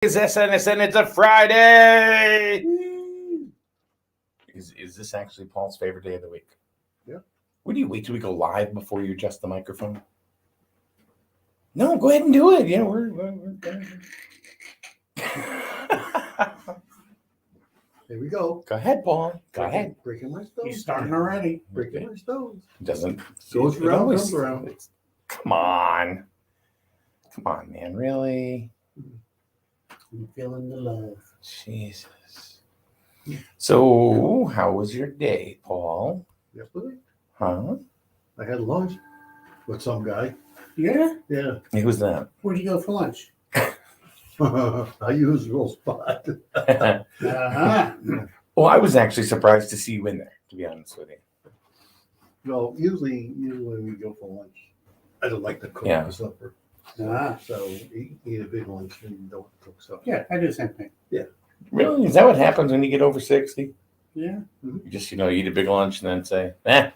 It's SNSN. It's a Friday. Is this actually Paul's favorite day of the week? Yeah. Would you wait till we go live before you adjust the microphone? No, go ahead and do it. Yeah, we're There we go. Go ahead, Paul. Go ahead. Breaking my stones. He's starting already. Breaking my stones. Doesn't Goes it around, always- comes around. Come on, man. Really? I'm feeling the love. Jesus. So, how was your day, Paul? Yesterday, Huh? I had lunch with some guy. Yeah? Yeah. Hey, who's that? Where'd you go for lunch? I use real spot. Uh-huh. Well, I was actually surprised to see you in there, to be honest with you. No, usually when we go for lunch, I don't like to cook Yeah. for supper. Ah. So eat a big lunch and don't cook supper. Yeah, I do the same thing. Really? Is that what happens when you get over 60? Yeah. You just, eat a big lunch and then say, the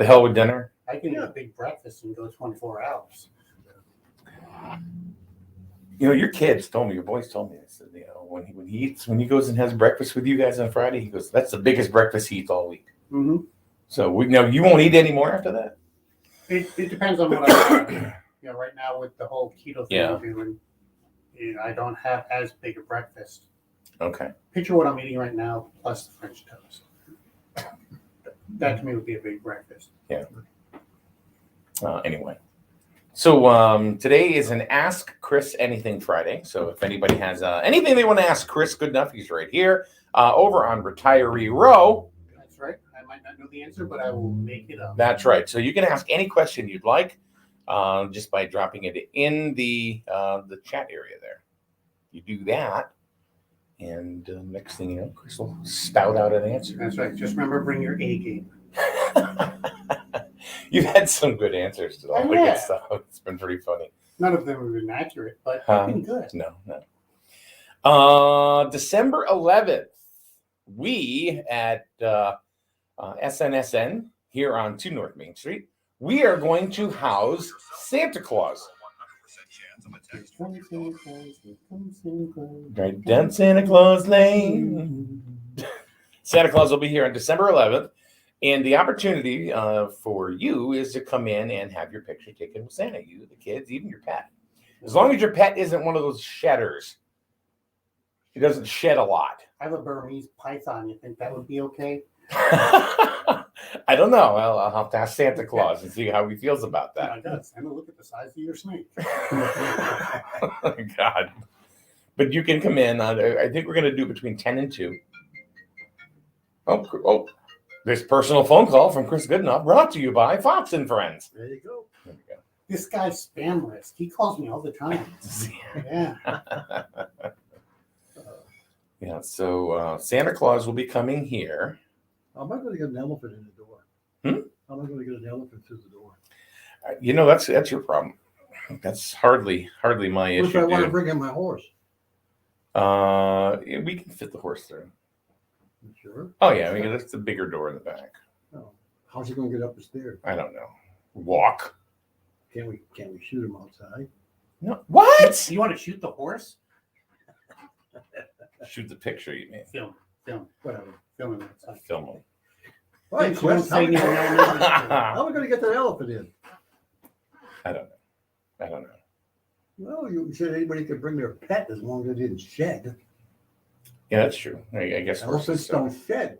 hell with dinner? I can eat a big breakfast and go 24 hours. Your kids told me, your boys told me this. When he goes and has breakfast with you guys on Friday, he goes, that's the biggest breakfast he eats all week. Mm-hmm. So you won't eat any more after that? It depends on what I do. Right now with the whole keto thing Yeah. I'm doing, I don't have as big a breakfast. Okay. Picture what I'm eating right now plus the French toast. That to me would be a big breakfast. Anyway. So today is an Ask Chris Anything Friday. So if anybody has anything they want to ask Chris Goodenough, he's right here over on Retiree Row. That's right. I might not know the answer, but I will make it up. That's right. So you can ask any question you'd like just by dropping it in the chat area there. You do that, and next thing you know, Chris will spout out an answer. That's right. Just remember, bring your A game. You've had some good answers to all the Yeah. good stuff. It's been pretty funny. None of them have been accurate, but Huh? they've been good. No. December 11th, we at SNSN here on 2 North Main Street, we are going to house Santa Claus. Right down Santa Claus Lane. Santa Claus will be here on December 11th. And the opportunity for you is to come in and have your picture taken with Santa, you, the kids, even your pet. As long as your pet isn't one of those shedders. He doesn't shed a lot. I have a Burmese python. You think that would be okay? I don't know. I'll have to ask Santa Claus and see how he feels about Yeah, that. it does. And look at the size of your snake. Oh, God. But you can come in. I think we're going to do between 10 and 2. Oh. This personal phone call from Chris Goodenough brought to you by Fox and Friends. There you go. There we go. This guy's spam list. He calls me all the time. Yeah. Yeah, so Santa Claus will be coming here. How am I going to get an elephant in the door? How am I going to get an elephant through the door? That's your problem. That's hardly my What if issue. I want to Dude. bring in my horse? We can fit the horse through. You sure? Oh yeah, that's the bigger door in the back. Oh. How's he going to get up the stairs? I don't know. Walk? Can't we shoot him outside? No. What? You want to shoot the horse? Shoot the picture, you mean? Film. Whatever. Film him outside. Film him. All right, Thanks, you don't Chris, say how anything, how are we going to get that elephant in? I don't know. Well, you said anybody could bring their pet as long as they didn't shed. Yeah, that's true. I guess Elephants don't shed.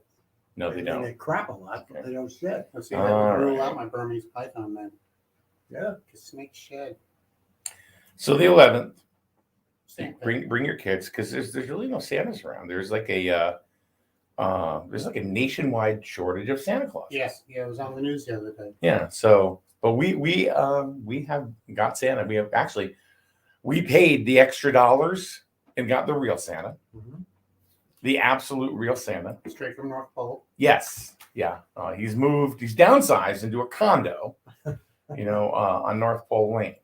No, they don't. They crap a lot, but they don't shed. Let's see if I can rule out my Burmese python then. Yeah. Because snakes shed. So the 11th, Same thing. bring your kids because there's really no Santas around. There's like a nationwide shortage of Santa Claus. Yes. Yeah, it was on the news the other day. Yeah. So, but we have got Santa. We paid the extra dollars and got the real Santa, the absolute real Santa. Straight from North Pole. Yes. Yeah. He's downsized into a condo, on North Pole Lane.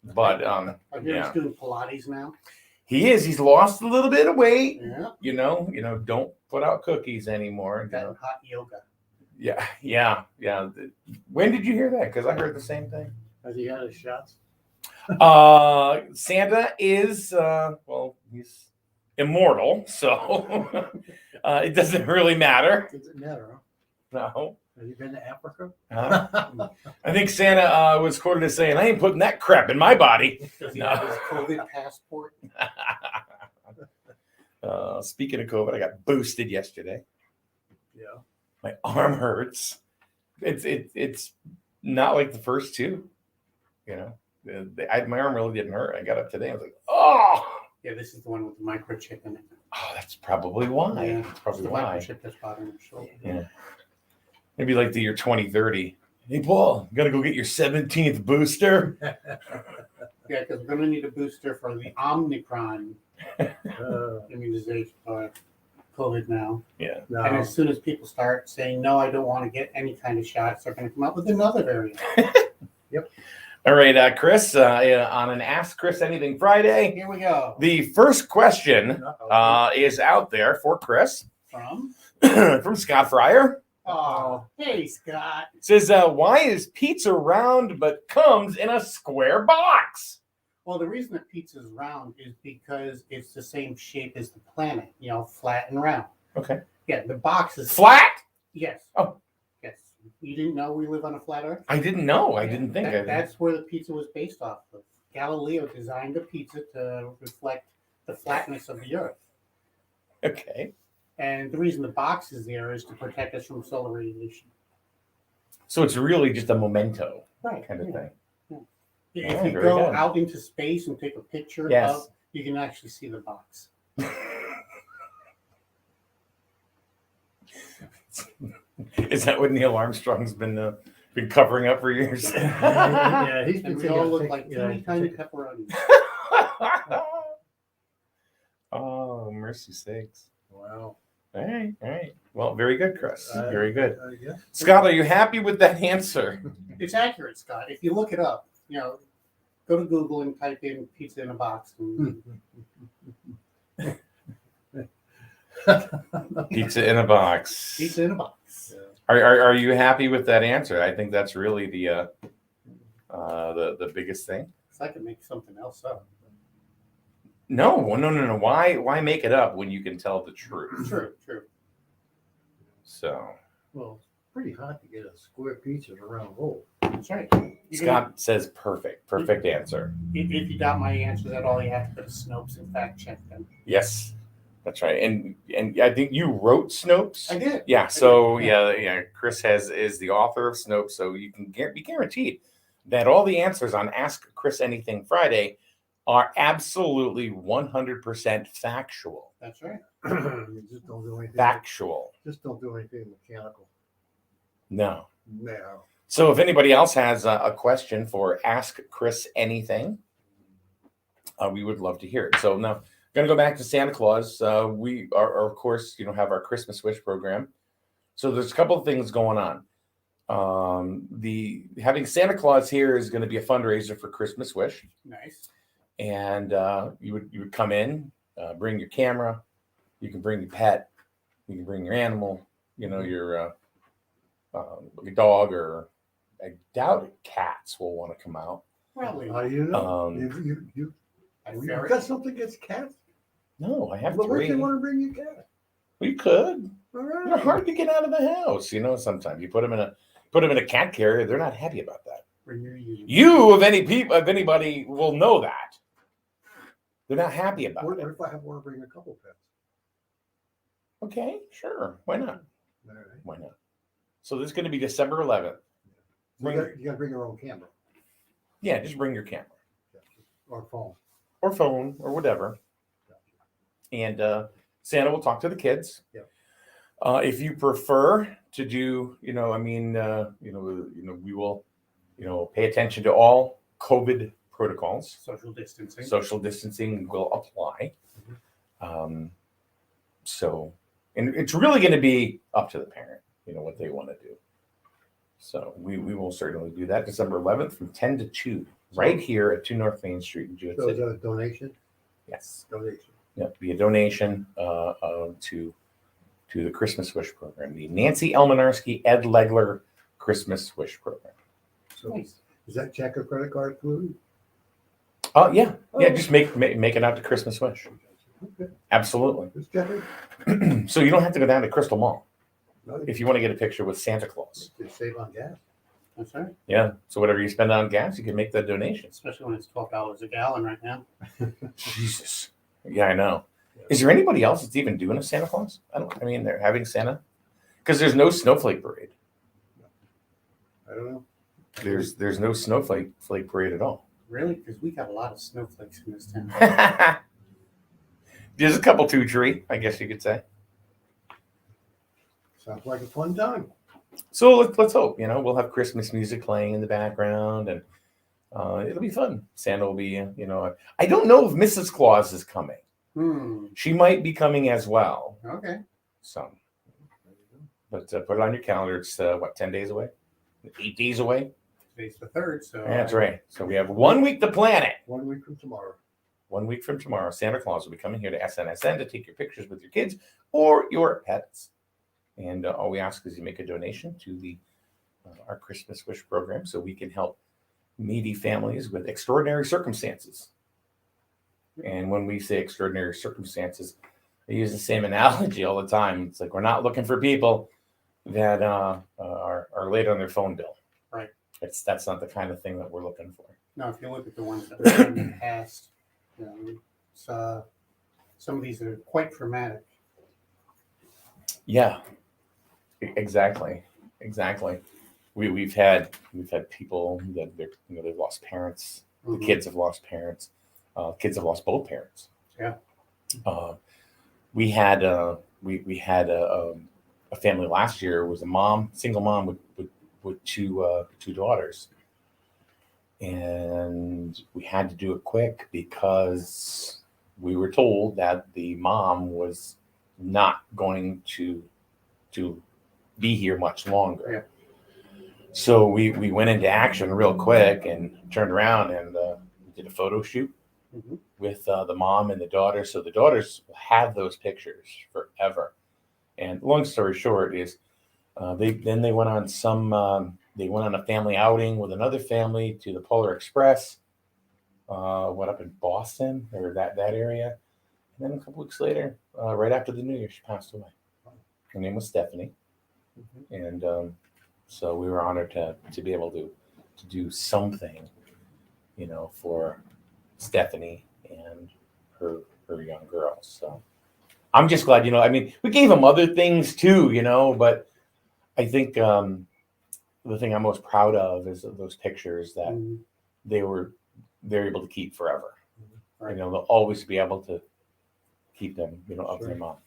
But I hear he's doing Pilates now. he is. He's lost a little bit of weight. Yeah. Don't put out cookies anymore. That and hot yoga. Yeah. When did you hear that? Because I heard the same thing. Has he had his shots? Santa is well, he's immortal, so it doesn't really matter. Does it matter, No. Have you been to Africa? I think Santa was quoted as saying, "I ain't putting that crap in my body." Does he No. have his COVID passport? Speaking of COVID, I got boosted yesterday. Yeah. My arm hurts. It's not like the first two. You know, my arm really didn't hurt. I got up today. I was like, oh. Yeah, this is the one with the microchip in it. Oh, that's probably why. Yeah, That's probably it's the why. microchip that's bothering your shoulder. Yeah. Maybe like the year 2030. Hey, Paul, you got to go get your 17th booster. Yeah, because we're going to need a booster for the Omicron immunization for COVID now. Yeah. No. And as soon as people start saying, no, I don't want to get any kind of shots, they're going to come up with another variant. All right, Chris, on an Ask Chris Anything Friday, Here we go. the first question is out there for Chris From? from Scott Fryer. Oh, hey, Scott. It says, why is pizza round but comes in a square box? Well, the reason that pizza's round is because it's the same shape as the planet, flat and round. Okay. Yeah, the box is Flat? Yes. Oh. Yes. You didn't know we live on a flat Earth? I didn't know. I didn't think. That's where the pizza was based off of. Galileo designed the pizza to reflect the flatness of the Earth. Okay. And the reason the box is there is to protect us from solar radiation. So it's really just a memento Right. kind of thing. If Yeah, you very go good. out into space and take a picture Yes. of, you can actually see the box. Is that what Neil Armstrong's been covering up for years? Yeah, he's been And we taking all a look pic- like yeah, teeny tiny pepperonis. Oh, mercy sakes. Wow. All right, all right. Well, very good, Chris. Very good. Yeah. Scott, are you happy with that answer? It's accurate, Scott. If you look it up, go to Google and type in pizza in a box. And Pizza in a box. pizza in a box. Are you happy with that answer? I think that's really the biggest thing. So I could make something else up. No. Why make it up when you can tell the truth? True. So Well, it's pretty hard to get a square pizza in a round hole. That's right. Scott says perfect answer. If you doubt my answers at all, you have to go to Snopes and fact check them. Yes, that's right. And I think you wrote Snopes. I did. Yeah. So did, yeah. Chris is the author of Snopes, so you can be guaranteed that all the answers on Ask Chris Anything Friday are absolutely 100% factual. That's right. You just don't do anything. Factual. Just don't do anything mechanical. No. No. So if anybody else has a question for Ask Chris Anything, we would love to hear it. So now, going to go back to Santa Claus. We are, of course, have our Christmas Wish program. So there's a couple of things going on. Having Santa Claus here is going to be a fundraiser for Christmas Wish, Nice. and you would come in, bring your camera, you can bring your pet, you can bring your animal, your dog, or I doubt cats will want to come out. Probably. How do you know? You got something against cats? No, I have But where do three. you want to bring your cat? We could. All right. They're hard to get out of the house. Sometimes you put them in a cat carrier. They're not happy about that. Bring your unit. You of anybody will know that. They're not happy about What it. if I want to bring a couple pets? Okay, sure. Why not? All right. Why not? So this is going to be December 11th. You got to bring your own camera Yeah, just bring your camera or phone. or phone or whatever, and Santa will talk to the kids. Yep. If you prefer to do, we will, pay attention to all COVID protocols. Social distancing. Social distancing will apply. And it's really going to be up to the parent, what they want to do. So we will certainly do that December 11th from 10 to 2, right here at 2 North Main Street in Jewett So is City. that a donation? Yes. Donation. Yeah, be a donation to the Christmas Wish program, the Nancy Elminarski Ed Legler Christmas Wish program. So Nice. is that check or credit card included? Oh yeah, just make it out to Christmas Wish. Okay. Absolutely. Just checking. So you don't have to go down to Crystal Mall No, if you want to get a picture with Santa Claus. you save on gas. That's right. Yeah. So whatever you spend on gas, you can make the donations. Especially when it's $12 a gallon right now. Jesus. Yeah, I know. Is there anybody else that's even doing a Santa Claus? I mean, they're having Santa because there's no snowflake parade. I don't know. There's no snowflake parade at all. Really? Because we got a lot of snowflakes in this town. There's a couple 2-3, I guess you could say. Sounds like a fun time. So let's hope, we'll have Christmas music playing in the background and it'll be fun. Santa will be, I don't know if Mrs. Claus is coming. She might be coming as well. Okay. So, but put it on your calendar. It's 10 days away? 8 days away? Today's the 3rd, so. Yeah, that's right. So we have 1 week to plan it. 1 week from tomorrow. 1 week from tomorrow, Santa Claus will be coming here to SNSN to take your pictures with your kids or your pets. And all we ask is you make a donation to the our Christmas Wish program so we can help needy families with extraordinary circumstances. And when we say extraordinary circumstances, I use the same analogy all the time. It's like we're not looking for people that are late on their phone bill. Right. That's not the kind of thing that we're looking for. No, if you look at the ones that were in the past, it's, some of these are quite dramatic. Yeah, exactly. We've had people that they've lost parents. The kids have lost parents. Kids have lost both parents. Yeah. We had a family last year. It was a single mom with two daughters, and we had to do it quick because we were told that the mom was not going to be here much longer. Yeah. So we went into action real quick and turned around and did a photo shoot with the mom and the daughter. So the daughters will have those pictures forever. And long story short is they went on they went on a family outing with another family to the Polar Express, went up in Boston or that area. And then a couple weeks later, right after the New Year, she passed away. Her name was Stephanie. And so we were honored to be able to do something, for Stephanie and her young girls. So I'm just glad, we gave them other things too, but I think the thing I'm most proud of is those pictures that they're able to keep forever. Right. They'll always be able to keep them, of their mom.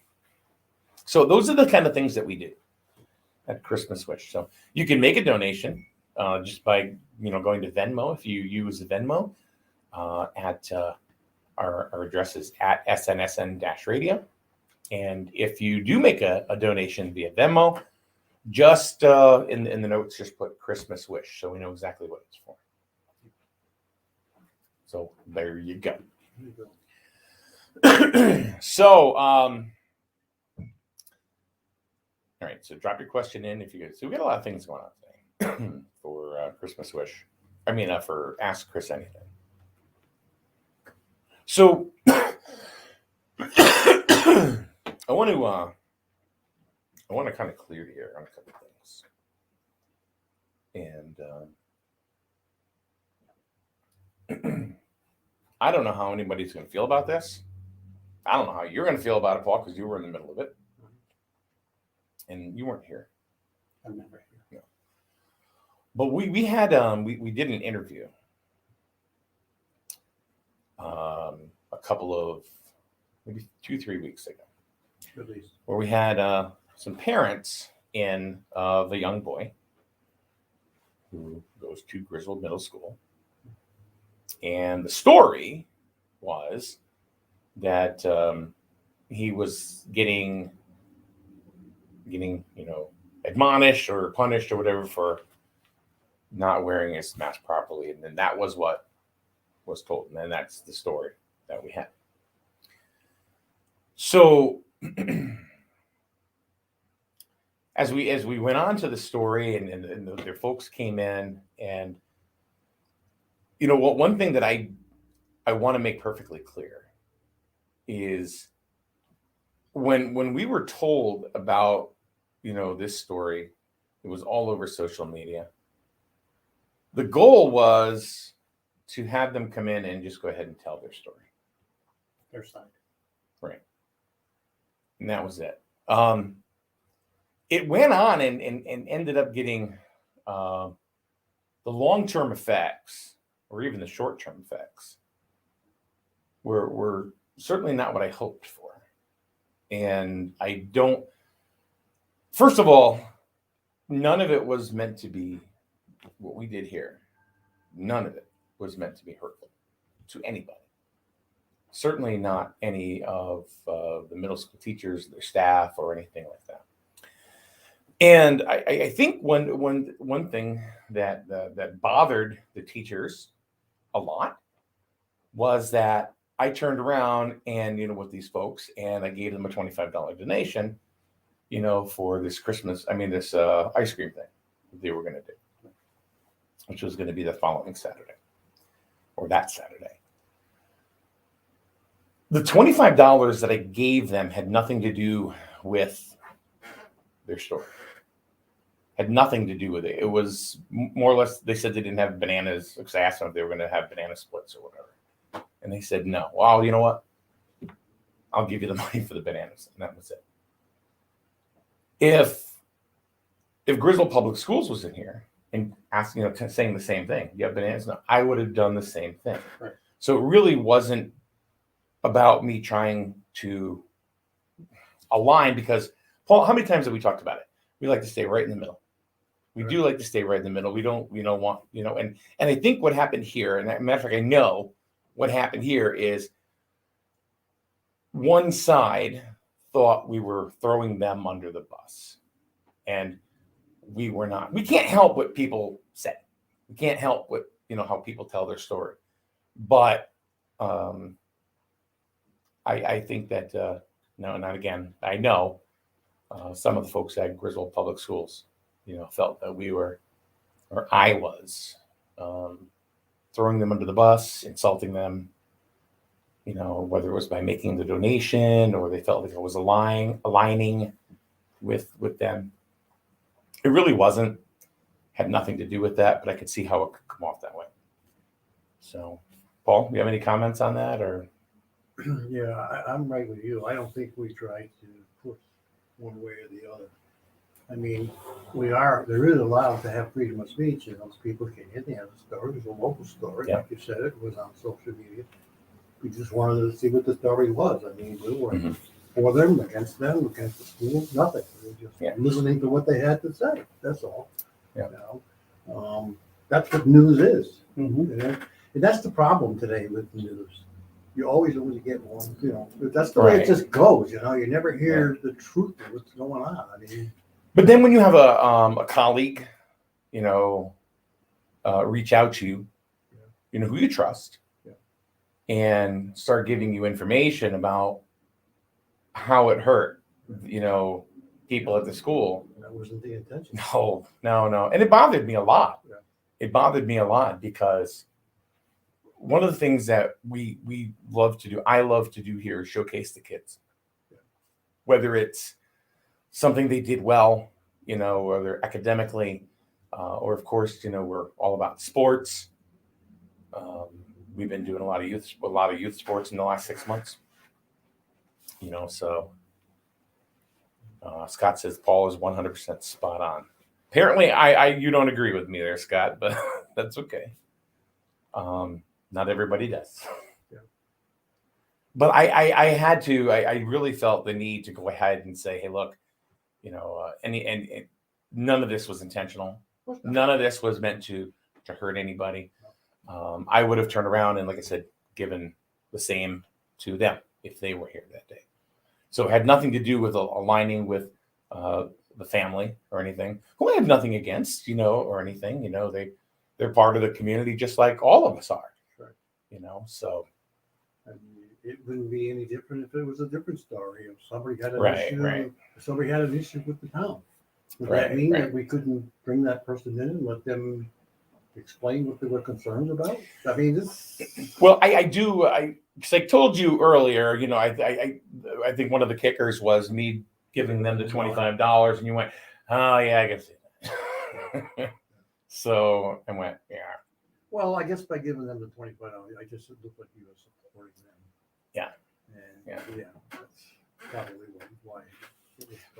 So those are the kind of things that we do at Christmas Wish. So you can make a donation just by, going to Venmo. If you use Venmo at our address is at SNSN-radio. And if you do make a donation via Venmo, just in the notes, just put Christmas Wish so we know exactly what it's for. So there you go. So, all right. So drop your question in if you guys. So we got a lot of things going on today for Christmas Wish. For Ask Chris Anything. So I want to kind of clear the air on a couple of things, and I don't know how anybody's going to feel about this. I don't know how you're going to feel about it, Paul, because you were in the middle of it, and you weren't here. I'm never here. No. But we had we did an interview a couple of maybe 2-3 weeks ago, At least. where we had some parents in the young boy who goes to Griswold Middle School. And the story was that he was getting admonished or punished or whatever for not wearing his mask properly. And then that was what was told. And then that's the story that we had. So as we went on to the story and their folks came in, and one thing that I I want to make perfectly clear is when we were told about, this story, it was all over social media. The goal was to have them come in and just go ahead and tell their story. Their side. Right. And that was it. It went on and ended up getting the long-term effects, or even the short-term effects, were certainly not what I hoped for. And first of all, none of it was meant to be what we did here. None of it was meant to be hurtful to anybody. Certainly not any of the middle school teachers, their staff, or anything like that. And I think one thing that bothered the teachers a lot was that I turned around and, with these folks, and I gave them a $25 donation, for this this ice cream thing that they were going to do, which was going to be the following Saturday, or that Saturday. The $25 that I gave them had nothing to do with their story. Had nothing to do with it. It was more or less, they said they didn't have bananas, because I asked them if they were going to have banana splits or whatever. And they said no. Well, you know what? I'll give you the money for the bananas. And that was it. If Griswold Public Schools was in here and asking, saying the same thing, you have bananas? No, I would have done the same thing. Right. So it really wasn't about me trying to align, because, Paul, how many times have we talked about it? We like to stay right in the middle. We do like to stay right in the middle. We don't want, and I think what happened here, and as a matter of fact, I know what happened here is one side thought we were throwing them under the bus, and we were not. We can't help what people say. We can't help what, how people tell their story. But I think that, no, not again. I know some of the folks at Griswold Public Schools, felt that we were, or I was, throwing them under the bus, insulting them, whether it was by making the donation or they felt like I was aligning with them. It really wasn't, had nothing to do with that, but I could see how it could come off that way. So, Paul, you have any comments on that, or? Yeah, I'm right with you. I don't think we tried to push one way or the other. I mean, there is allowed to have freedom of speech, people can hit the story. It was a local story, Yeah. like you said, it was on social media. We just wanted to see what the story was. I mean, we weren't for them, against the school, nothing. We were just listening to what they had to say. That's all. Yeah. That's what news is. Mm-hmm. And that's the problem today with the news. You always get one, that's the way it just goes, you never hear the truth of what's going on. I mean, but then when you have a colleague, reach out to you, who you trust, and start giving you information about how it hurt, people at the school. that wasn't the intention. No. And it bothered me a lot. Yeah. It bothered me a lot because one of the things that we love to do, I love to do here, is showcase the kids. Yeah. Whether it's something they did well, whether academically, or of course, we're all about sports. We've been doing a lot of youth sports in the last 6 months. So Scott says Paul is 100% spot on. Apparently, you don't agree with me there, Scott, but that's okay. Not everybody does. Yeah. But I really felt the need to go ahead and say, hey, look, and none of this was intentional. None of this was meant to hurt anybody. I would have turned around and, like I said, given the same to them if they were here that day. So it had nothing to do with aligning with the family or anything, who I have nothing against, or anything. They're part of the community just like all of us are. Right. So. I mean, it wouldn't be any different if it was a different story. If somebody had an issue with the town, would that mean that we couldn't bring that person in and let them explain what they were concerned about? I mean, this. Well, I do. Because I told you earlier, you know, I think one of the kickers was me giving them the $25, and you went, oh yeah, I guess. So I went, yeah. Well, I guess by giving them the $25, I just looked like you were supporting them. Yeah. And yeah, that's probably why.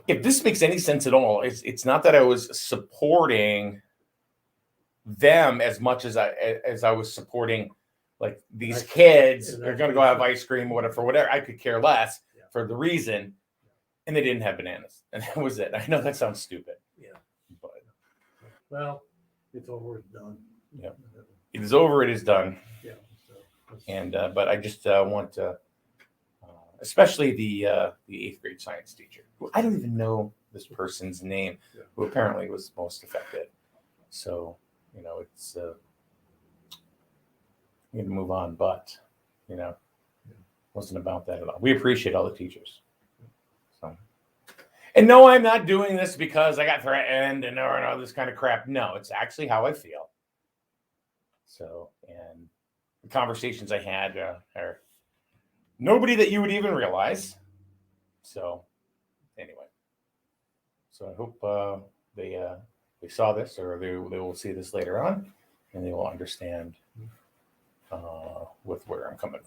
If this makes any sense at all, it's not that I was supporting them as much as I was supporting like these kids. They're going to go have ice cream or whatever. I could care less for the reason, and they didn't have bananas, and that was it. I know that sounds stupid. Yeah. But well, it's over. It's done. Yeah. It is over. It is done. Yeah. So, And but I just want to, especially the 8th grade science teacher, who I don't even know this person's name, who apparently was most affected. So you know, it's we need to move on, but you know, it wasn't about that at all. We appreciate all the teachers. So, and no, I'm not doing this because I got threatened and all this kind of crap. No, it's actually how I feel. So, and the conversations I had are nobody that you would even realize. So, anyway, so I hope they saw this, or they will see this later on, and they will understand with where I'm coming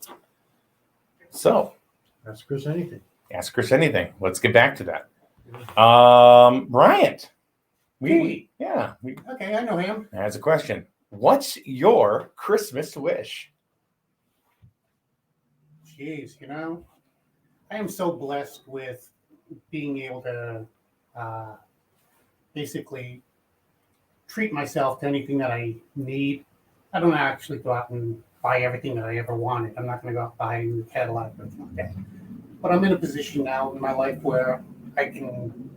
from. So, ask Chris anything. Ask Chris anything. Let's get back to that. Bryant. Hey. Okay, I know him. Has a question. What's your Christmas wish? Jeez, you know, I am so blessed with being able to basically treat myself to anything that I need. I don't actually go out and buy everything that I ever wanted. I'm not going to go out and buy a new Cadillac or anything like that. But I'm in a position now in my life where I can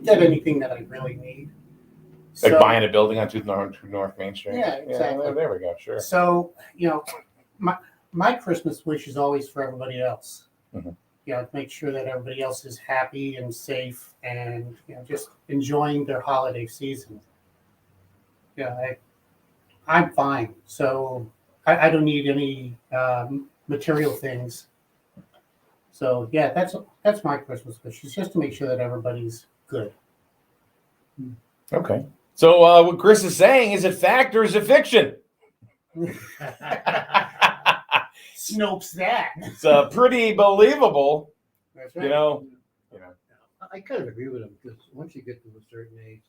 get anything that I really need. Like buying a building on 2 North Main Street? Yeah, exactly. Yeah, there we go, sure. So, you know, my Christmas wish is always for everybody else. Mm-hmm. You know, to make sure that everybody else is happy and safe and, you know, just enjoying their holiday season. Yeah, I'm fine. So I don't need any material things. So yeah, that's my Christmas wish. It's just to make sure that everybody's good. Okay. So what Chris is saying, is it fact or is it fiction? Snopes that. It's pretty believable. That's right. You know. I kind of agree with him because once you get to a certain age,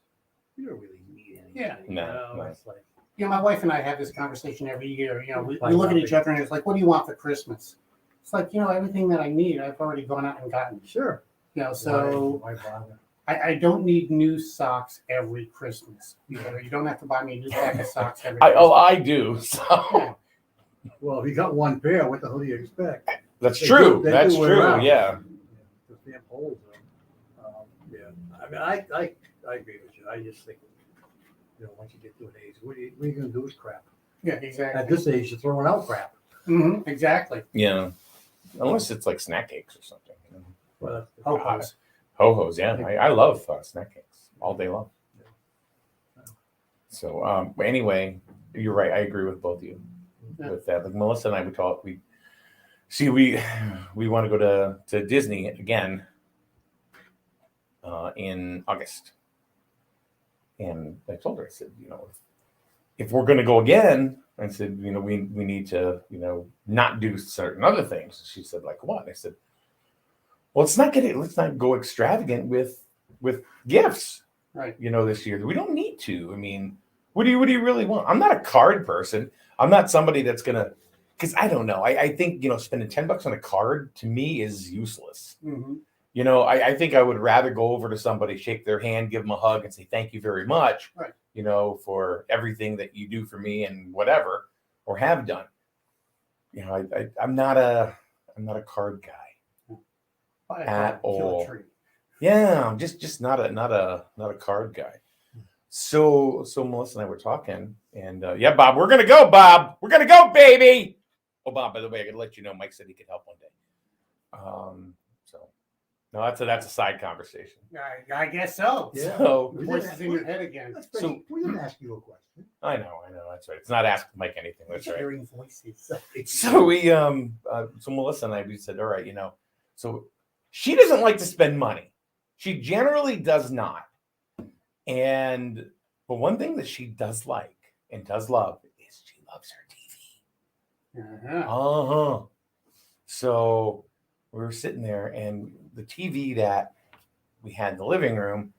you don't really need anything. Yeah. No. It's like, You know, my wife and I have this conversation every year. You know, we look at each other and it's like, what do you want for Christmas? It's like, you know, everything that I need, I've already gone out and gotten. sure. You know, so Why bother? I don't need new socks every Christmas. You know, you don't have to buy me a new pack of socks every I do. So Yeah. Well, if you got one pair, what the hell do you expect? that's They true. do That's wear true. out. Yeah. The damn holes. Yeah. I mean, I agree with you. I just think, you know, once you get to an age, what are you going to do with crap? Yeah, At exactly. this age, you're throwing out crap. Mm-hmm, exactly. Yeah. Unless it's like snack cakes or something. You know. Well, that's the Ho-hos. Ho-hos, yeah. I love snack cakes all day long. So anyway, you're right. I agree with both of you with that. Like Melissa and I, we want to go to Disney again in August. And I told her, I said, you know, if we're going to go again, I said, you know, we need to, you know, not do certain other things. She said, like what? I said, well, let's not go extravagant with gifts, Right. you know, this year. We don't need to. I mean, what do you really want? I'm not a card person. I'm not somebody that's gonna, because I don't know. I think, you know, spending $10 on a card to me is useless. Mm-hmm. You know, I think I would rather go over to somebody, shake their hand, give them a hug, and say thank you very much. Right. You know, for everything that you do for me and whatever, or have done. You know, I'm not a card guy at all. Yeah, I'm just not a card guy. So Melissa and I were talking, and yeah, Bob, we're gonna go, Bob. We're gonna go, baby. Oh, Bob, by the way, I gotta let you know, Mike said he could help one day. So No, that's a side conversation. I guess so. Yeah. So We Voice didn't is in your head again. Let's So- face it, we didn't ask you a question. I know, that's right. It's not Ask Mike anything. That's right. Hearing voices. So we so Melissa and I, we said, all right, so she doesn't like to spend money. She generally does not. But one thing that she does like and does love is she loves her TV. Uh-huh. So we were sitting there, and the TV that we had in the living room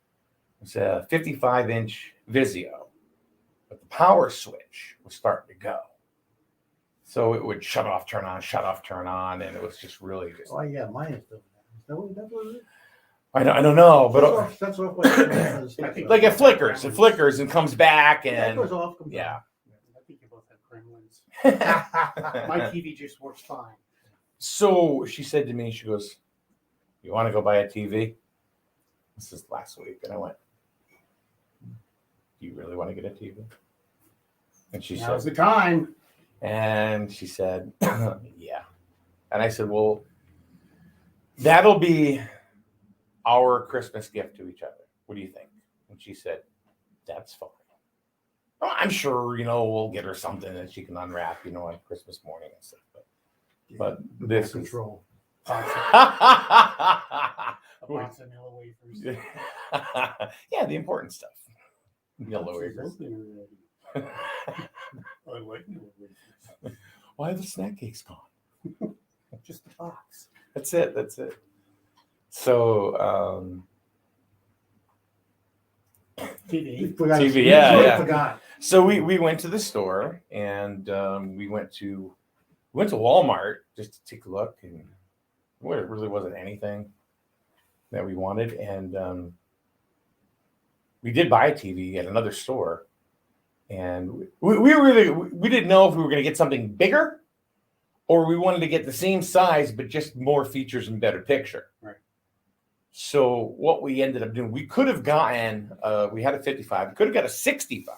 was a 55-inch Vizio, but the power switch was starting to go. So it would shut off, turn on, and it was just really just. Oh, yeah, mine is doing that. Is that what it is? I don't know, but That's off like, like it flickers and comes back, Yeah, it and goes off, comes yeah. I think you both have gremlins. My TV just works fine. So she said to me, she goes, "You want to go buy a TV?" This is last week, and I went, "Do you really want to get a TV?" And she Now's said, the time. and she said, "Yeah." And I said, "Well, that'll be our Christmas gift to each other. What do you think?" And she said, "That's fine. Well, I'm sure, we'll get her something that she can unwrap, on Christmas morning and stuff." But this is control. A box of vanilla wafers. yeah, the important stuff. Yellow wafers. I like vanilla wafers. Why are the snack cakes gone? Just the box. That's it. So TV. TV, yeah. Forgot. So we went to the store, and we went to Walmart just to take a look, and it really wasn't anything that we wanted, and we did buy a TV at another store, and we didn't know if we were going to get something bigger, or we wanted to get the same size but just more features and better picture. Right. So what we ended up doing, we could have gotten we had a 55, we could have got a 65,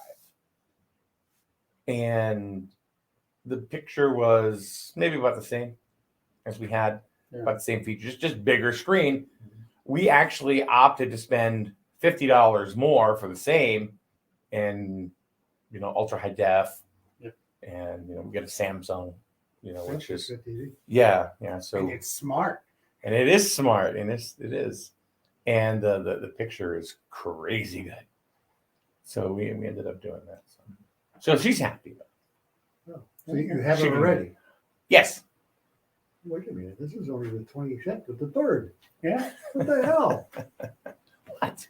and the picture was maybe about the same as we had, about the same features, just bigger screen. We actually opted to spend $50 more for the same, and ultra high def, and we get a Samsung, which is yeah. So And it's smart. and it is smart, and it is, and the picture is crazy good. So we ended up doing that. So she's happy. So you have She it can- already. Yes. Wait a minute, this is only the 22nd, the 3rd. Yeah. What the hell? What?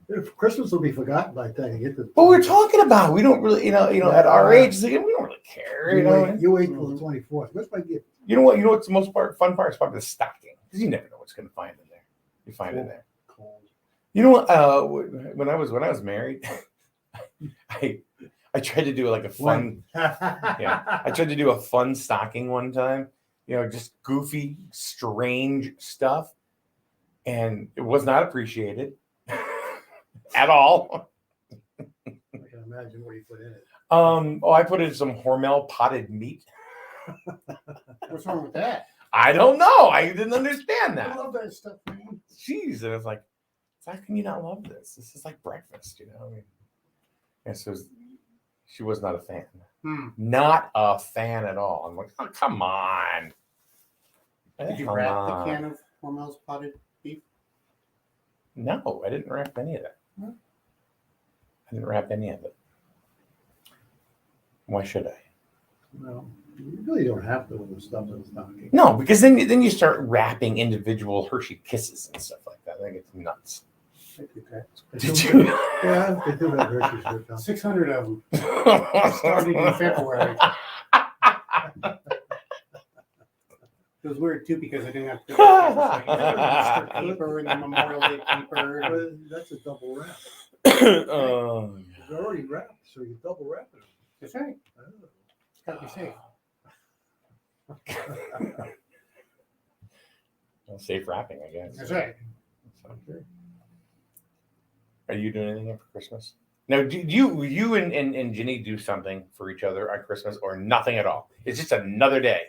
If Christmas will be forgotten by the time you get to. But we're talking about, we don't really, at our age, it's like, we don't really care. You wait till the 24th. What's my gift? You know what? What's the fun part is probably the stocking, because you never know what's going to find in there. You find in there. Cold. You know what? When I was married, I tried to do like a fun. Yeah, I tried to do a fun stocking one time. Just goofy, strange stuff, and it was not appreciated at all. I can imagine what you put in it. I put in some Hormel potted meat. What's wrong with that? I don't know. I didn't understand I that. love that stuff, man. Jeez, and it's like, how can you not love this? This is like breakfast, And so she was not a fan. Not a fan at all. I'm like, oh, come on. Did you Come wrap on. the can of Hormel's potted beef? No, I didn't wrap any of that. Hmm. I didn't wrap any of it. Why should I? Well, you really don't have to with the stuff in the stocking. No, because then you start wrapping individual Hershey Kisses and stuff like that. I think it's nuts. Did you? Yeah, they do have Hershey's shirt on. 600 of them. Started in February. It was weird too because I didn't have to do the paper and the Memorial Day paper. But that's a double wrap. Oh, It's already wrapped, so you double wrap it. That's right. Oh. It's got to be safe. well, safe wrapping, I guess. That's right. So, are you doing anything for Christmas? Now, do you and Ginny do something for each other on Christmas, or nothing at all? It's just another day.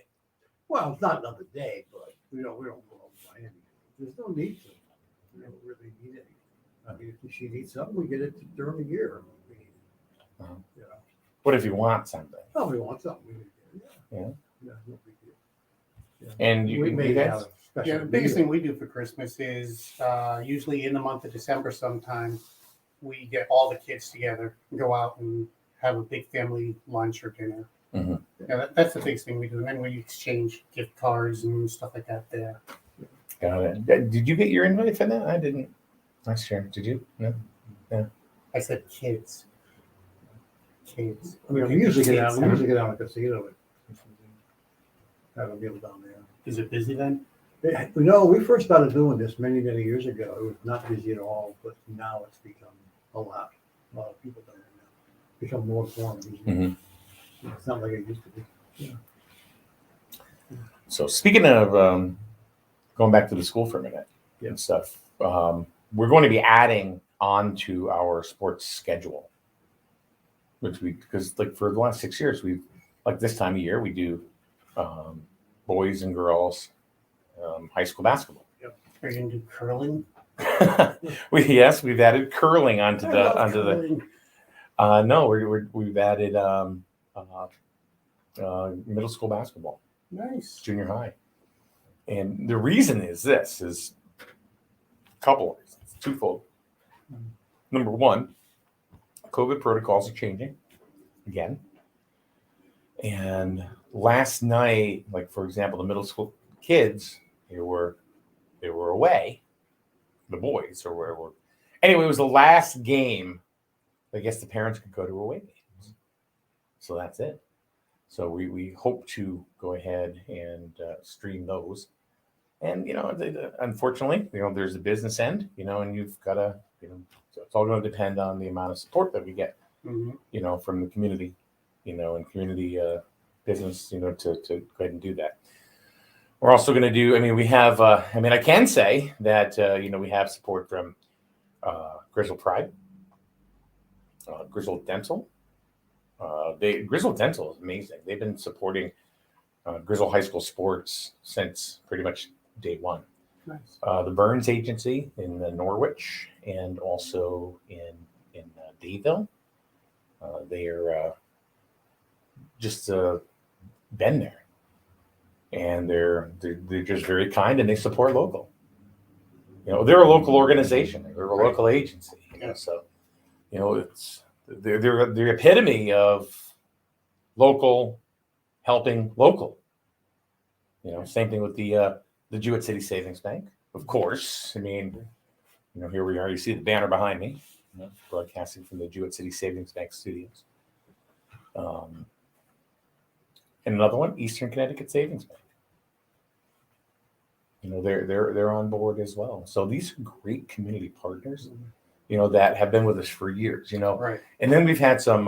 Well, it's not another day, but we don't go out and buy anything. There's no need to. We don't really need anything. I mean, if she needs something, we get it during the year. We, Uh-huh. you know, What if you want something? oh, we want something, we get it. Yeah. Yeah, no big deal. Yeah. And We may guys? have a special. Yeah, the biggest meal. thing we do for Christmas is usually in the month of December sometime, we get all the kids together, and go out and have a big family lunch or dinner. Mhm. Yeah, that's the biggest thing we do. And then we exchange gift cards and stuff like that there. Got it. Did you get your invite for that? I didn't. Last year, did you? No. I said kids. Kids. I mean, we usually get out, we usually get out in the casino. Have a meal down there. Is it busy then? You know, we first started doing this many, many years ago. It was not busy at all, but now it's become a lot. A lot of people down there now. Become more informed. Mhm. It's not like it used to be. So speaking of going back to the school for a minute and stuff, we're going to be adding on to our sports schedule, which because like for the last 6 years, we've like this time of year, we do boys and girls high school basketball. Are you gonna do curling? We've added curling onto I the love onto curling. the no, we've added middle school basketball, Nice. junior high. And the reason is a couple of reasons, twofold. Number one, COVID protocols are changing again. And last night, like for example, the middle school kids, they were away, the boys or wherever. Anyway, it was the last game. I guess the parents could go to away games. So that's it. So we hope to go ahead and stream those. And, unfortunately, there's a business end, and you've got to, so it's all going to depend on the amount of support that we get, Mm-hmm. from the community, and community business, to go ahead and do that. We're also going to do, we have, I can say that, we have support from Griswold Pride, Griswold Dental. Griswold Dental is amazing. They've been supporting Griswold High School sports since pretty much day one. Nice. The Burns Agency in Norwich and also in Dayville. They are just been there, and they're just very kind, and they support local. They're a local organization. They're a local agency. So it's they're the epitome of local helping local. Same thing with the Jewett City Savings Bank, of course. Here we are. You see the banner behind me, broadcasting from the Jewett City Savings Bank studios. And another one, Eastern Connecticut Savings Bank. They're on board as well. So these are great community partners, that have been with us for years. Right. And then we've had some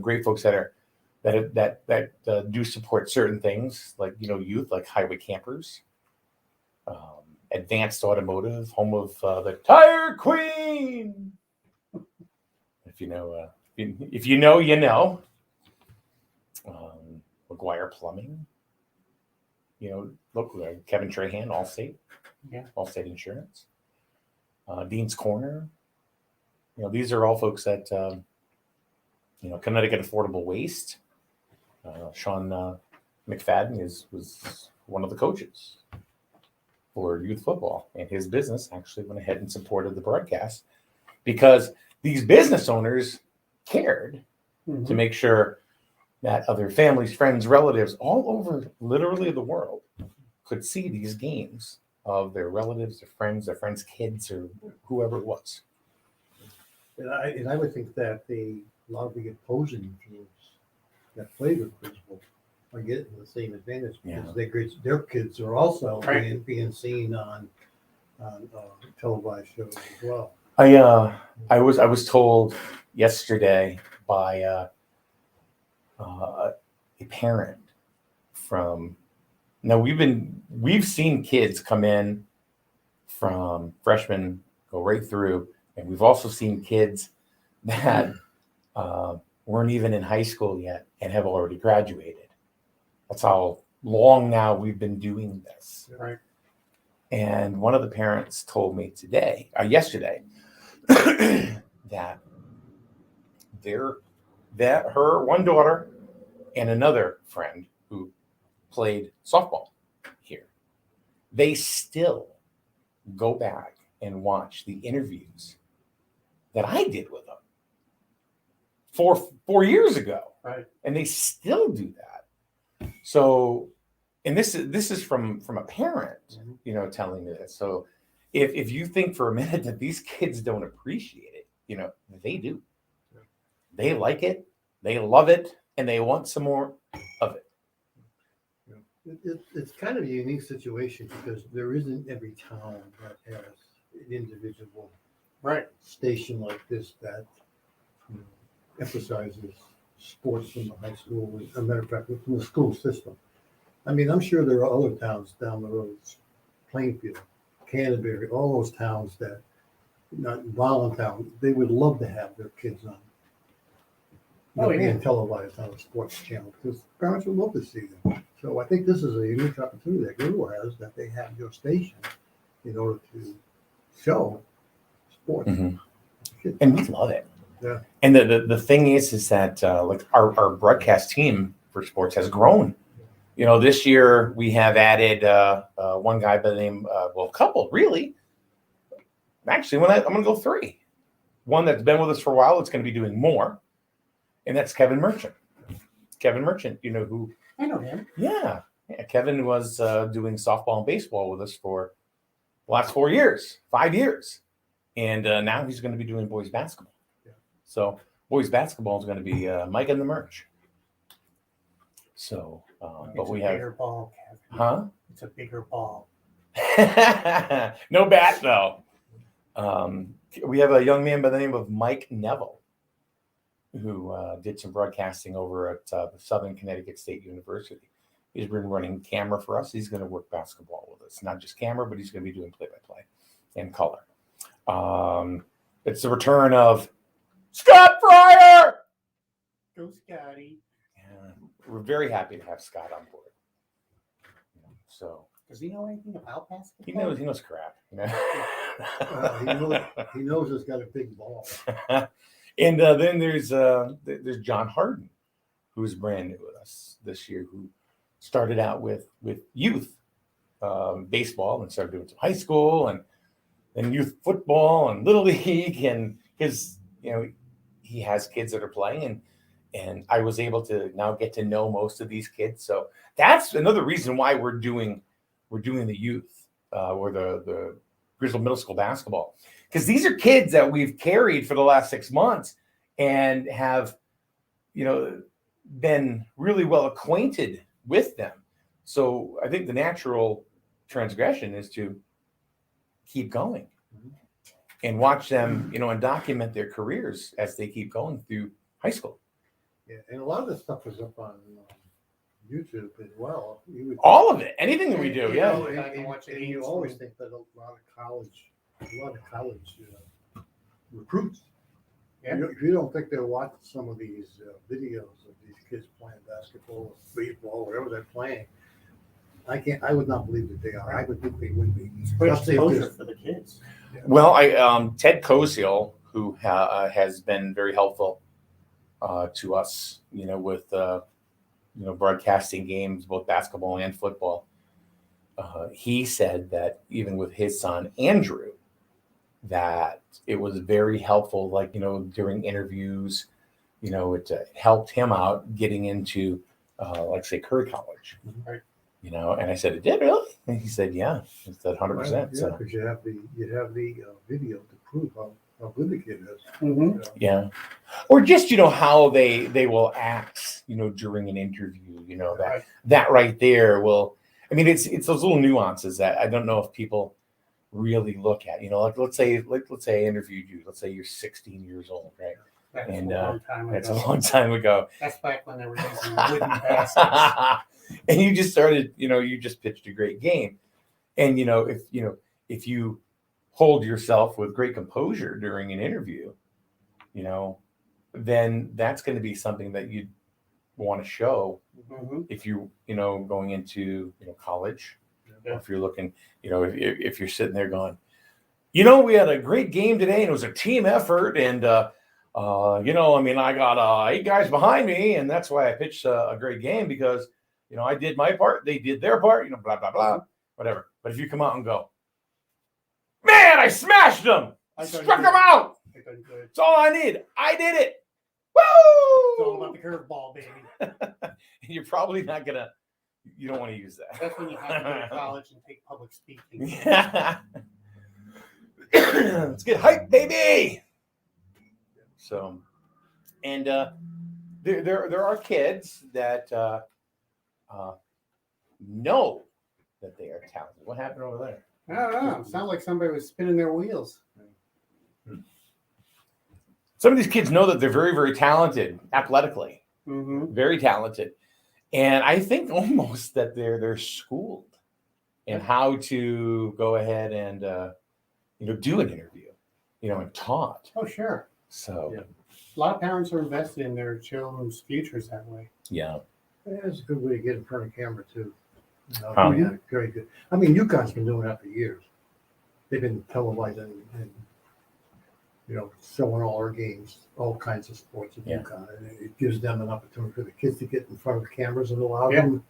great folks that do support certain things, like youth, like Highway Campers, Advanced Automotive, home of the Tire Queen. If you know, you know. McGuire Plumbing, local Kevin Trahan, Allstate, Allstate Insurance, Dean's Corner. These are all folks that Connecticut Affordable Waste. Sean McFadden was one of the coaches for youth football, and his business actually went ahead and supported the broadcast because these business owners cared to make sure that other families, friends, relatives all over literally the world could see these games of their relatives, their friends' kids, or whoever it was. And I would think that a lot of the opposing teams that play with Griswold are getting the same advantage because their kids are also being seen on televised shows as well. I was told yesterday by a parent from. Now we've seen kids come in from freshmen go right through, and we've also seen kids that weren't even in high school yet and have already graduated. That's how long now we've been doing this. Right. And one of the parents told me yesterday, that her one daughter and another friend who played softball here, they still go back and watch the interviews that I did with them 4 years ago. Right. And they still do that. So, and this is from a parent, telling me this. So if you think for a minute that these kids don't appreciate it, they do. They like it, they love it, and they want some more of it. It's kind of a unique situation because there isn't every town that has an individual Right. station like this that emphasizes sports from the high school. As a matter of fact, from the school system. I mean, I'm sure there are other towns down the road, Plainfield, Canterbury, all those towns that, not Voluntown, they would love to have their kids on. Being televised on a sports channel because parents would love to see them. So I think this is a unique opportunity that Griswold has, that they have your station in order to show sports. Mm-hmm. And we love it. Yeah. And the thing is that like our broadcast team for sports has grown. This year we have added one guy by the name, a couple really. Actually, I'm going to go 3. One that's been with us for a while, that's going to be doing more. And that's Kevin Merchant. Kevin Merchant, who? I know him. Yeah. Kevin was doing softball and baseball with us for the last 5 years. And now he's going to be doing boys basketball. Yeah. So boys basketball is going to be Mike and the Merch. So, but we have bigger ball, Kevin. Huh? It's a bigger ball. No bat though. We have a young man by the name of Mike Neville, who did some broadcasting over at the Southern Connecticut State University. He's been running camera for us. He's going to work basketball with us. Not just camera, but he's going to be doing play-by-play and color. It's the return of Scott Fryer. Go Scotty. Yeah, we're very happy to have Scott on board. So does he know anything about basketball? He knows crap. He knows it's got a big ball. And then there's John Harden, who's brand new with us this year, who started out with youth baseball and started doing some high school and then youth football and little league, and because he has kids that are playing, and I was able to now get to know most of these kids. So that's another reason why we're doing the youth or the Griswold Middle School basketball, because these are kids that we've carried for the last 6 months and have been really well acquainted with them. So I think the natural transgression is to keep going and watch them, and document their careers as they keep going through high school. Yeah, and a lot of this stuff is up on YouTube as well. All of it, anything that we do, yeah. And you always think that a lot of college recruits. Yeah. You don't think they'll watch some of these videos of these kids playing basketball, or baseball, whatever they're playing. I would not believe that they are. I would think they would be. It's great exposure for the kids. Yeah. Well, Ted Koziel, who has been very helpful to us, with broadcasting games, both basketball and football. He said that even with his son Andrew, that it was very helpful, like during interviews, it helped him out getting into like say Curry College. Right. And I said, it did really? And he said, yeah, it's at 100%. Yeah, because you have the video to prove how good the kid is. Mm-hmm. Yeah. Or just, how they will act, during an interview, that right there will, it's those little nuances that I don't know if people really look at, like let's say I interviewed you, let's say you're 16 years old, right? That's And a long time ago. that's a long time ago. That's back when they were using wooden baskets. And you just started, you just pitched a great game. And, if you hold yourself with great composure during an interview, then that's going to be something that you'd want to show Mm-hmm. if you, going into, college Yeah. If you're looking, if you're sitting there going, we had a great game today and it was a team effort. And, I got 8 guys behind me, and that's why I pitched a great game because, I did my part, they did their part, blah, blah, blah, whatever. But if you come out and go, man, I smashed them, struck them out. That's all I need. I did it. Woo! It's all about the curveball, baby. You're probably not you don't want to use that. That's when you have to go to college and take public speaking. Yeah. Let's get hyped, baby. So, and there are kids that know that they are talented. What happened over there? I don't know. It sounded like somebody was spinning their wheels. Some of these kids know that they're very, very talented athletically, Mm-hmm. very talented, and I think almost that they're schooled in how to go ahead and do an interview, and taught. Oh, sure. So Yeah. A lot of parents are invested in their children's futures that way. yeah. It's a good way to get in front of camera too. Um, Yeah, very good. I mean, UConn's been doing that for years. They've been televising and showing all our games, all kinds of sports at Yeah. UConn, and it gives them an opportunity for the kids to get in front of cameras and allow Yeah. them.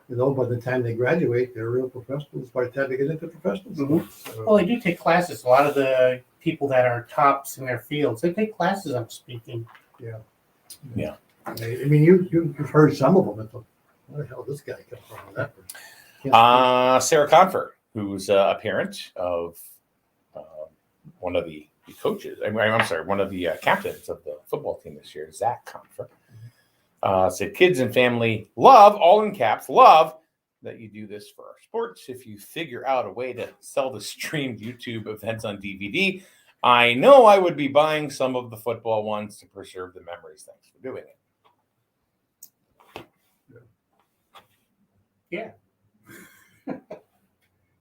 By the time they graduate, they're real professionals. By the time they get into professional Mhm. sports, so, Well, they do take classes. A lot of the people that are tops in their fields, they take classes on speaking. I mean, you've heard some of them. It's like, where the hell did this guy come from? That person. Sarah Confer, who's a parent of one of the coaches. I'm sorry, one of the captains of the football team this year, Zach Confer, said kids and family love, all in caps, love that you do this for our sports. If you figure out a way to sell the streamed YouTube events on DVD, I know I would be buying some of the football ones to preserve the memories. Thanks for doing it. Yeah.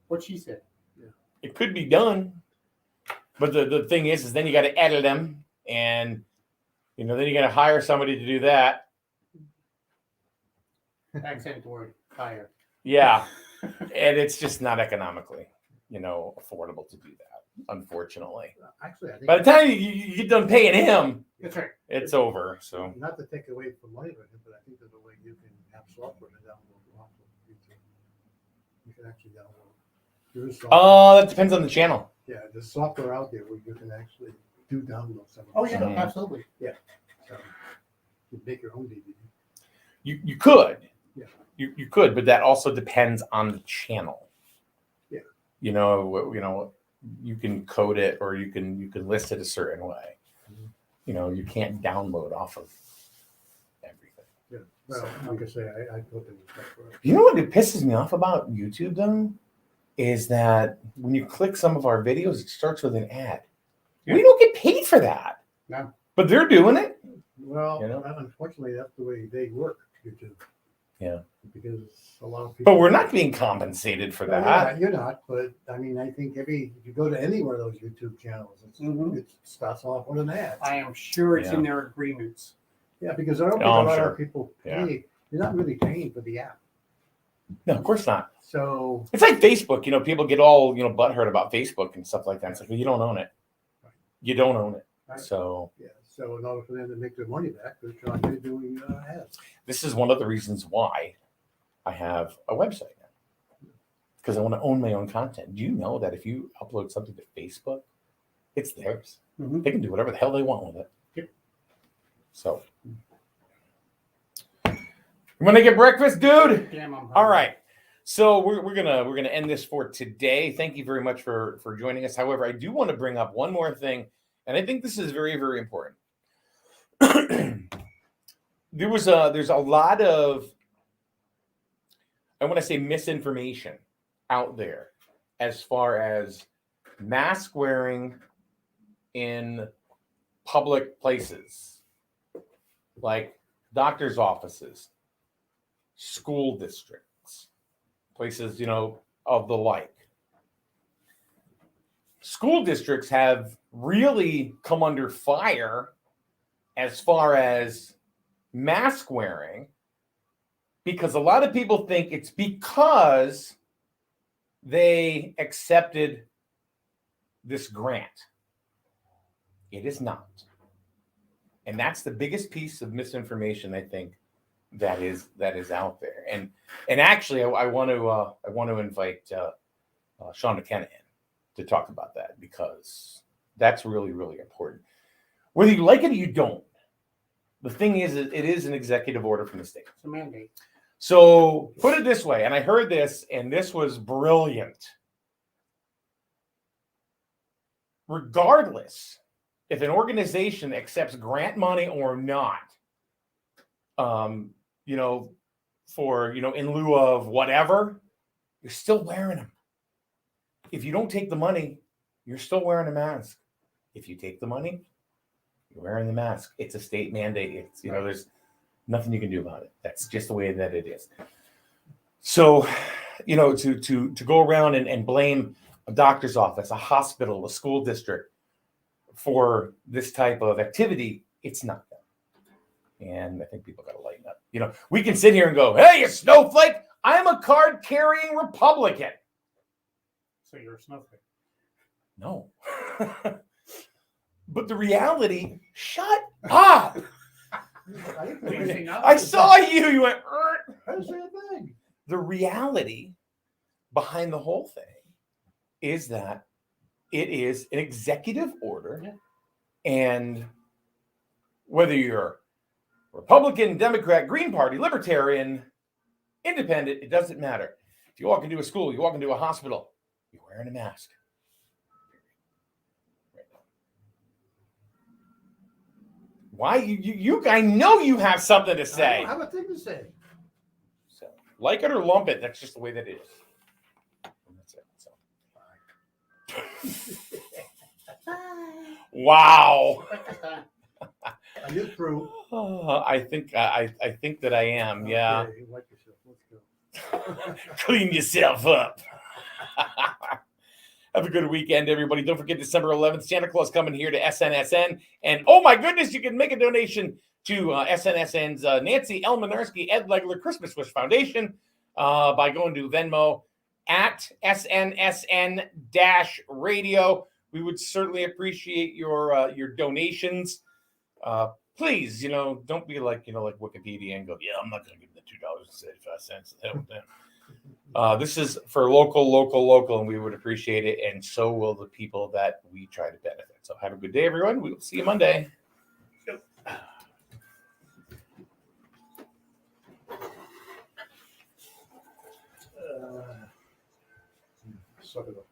What she said. It could be done, but the thing is then you got to edit them, and then you got to hire somebody to do that. Accent word, higher. Yeah, and it's just not economically, affordable to do that, unfortunately. Actually, I think By the time you get done paying him, That's right. it's over. So not to take away from money from him, but I think there's a way you can have software to download off of YouTube. You can actually download. There is software. that depends on the channel. Yeah, there's software out there where you can actually do download some of Oh, the yeah, stuff. absolutely. So you make your own DVD. You could. Yeah. You could, but that also depends on the channel. Yeah. You can code it or you can list it a certain way. Mhm. You can't download off of everything. Yeah. Well, like I say, I put in the software. You know what it pisses me off about YouTube though? Is that when you click some of our videos, it starts with an ad. Yeah. We don't get paid for that. No. But they're doing it. Well, You know? unfortunately, that's the way they work, YouTube. Yeah. Because a lot of people. But we're not being compensated for Well, that. You're not, but I mean, I think if you go to any one of those YouTube channels, Mhm. it starts off with an ad. I am sure it's Yeah. in their agreements. Yeah, because I don't think Oh, a I'm lot sure. of people Yeah. pay. You're not really paying for the app. No, of course not. So It's like Facebook. People get all butthurt about Facebook and stuff like that. It's like, well, you don't own it. You don't own it. Right. So yeah, so in order for them to make their money back, they're trying to do ads. this is one of the reasons why I have a website now, because I want to own my own content. Do you know that if you upload something to Facebook, it's theirs? Mhm. They can do whatever the hell they want with it. Yep. So, you want to get breakfast, dude? Damn, I'm All right. So we're gonna end this for today. Thank you very much for joining us. However, I do want to bring up one more thing, and I think this is very, very important. There's a lot of, I want to say, misinformation out there as far as mask wearing in public places like doctor's offices, school districts, places, of the like. School districts have really come under fire as far as mask wearing, because a lot of people think it's because they accepted this grant. It is not. And that's the biggest piece of misinformation I think that is out there. And actually, I want to invite Sean McKenna in to talk about that, because that's really, really important. Whether you like it or you don't, the thing is, it is an executive order from the state. It's a mandate. So put it this way, and I heard this, and this was brilliant. Regardless if an organization accepts grant money or not, for, in lieu of whatever, you're still wearing them. If you don't take the money, you're still wearing a mask. If you take the money, you're wearing the mask. It's a state mandate. It's, there's nothing you can do about it. That's just the way that it is. So, to go around and blame a doctor's office, a hospital, a school district for this type of activity, it's not them. And I think people got to lighten up. We can sit here and go, hey, you snowflake, I'm a card-carrying Republican. So you're a snowflake. No. But the reality, shut up. I saw you. You went, I didn't say a thing. The reality behind the whole thing is that it is an executive order. Yeah. And whether you're Republican, Democrat, Green Party, Libertarian, Independent, it doesn't matter. If you walk into a school, you walk into a hospital, you're wearing a mask. Why you I know you have something to say. I don't have a thing to say. So, like it or lump it, that's just the way that it is. And that's it. So. Wow. Are you through? I think that I am. Yeah. Okay, like yourself. Let's go. Clean yourself up. Have a good weekend, everybody. Don't forget December 11th, Santa Claus coming here to SNSN. And oh my goodness, you can make a donation to SNSN's Nancy Elmanarski Ed Legler Christmas Wish Foundation by going to Venmo at SNSN-radio. We would certainly appreciate your donations. Please, don't be like Wikipedia and go, yeah, I'm not going to give them the $2.75. This is for local, and we would appreciate it, and so will the people that we try to benefit. So have a good day, everyone. We will see you Monday. Suck it up.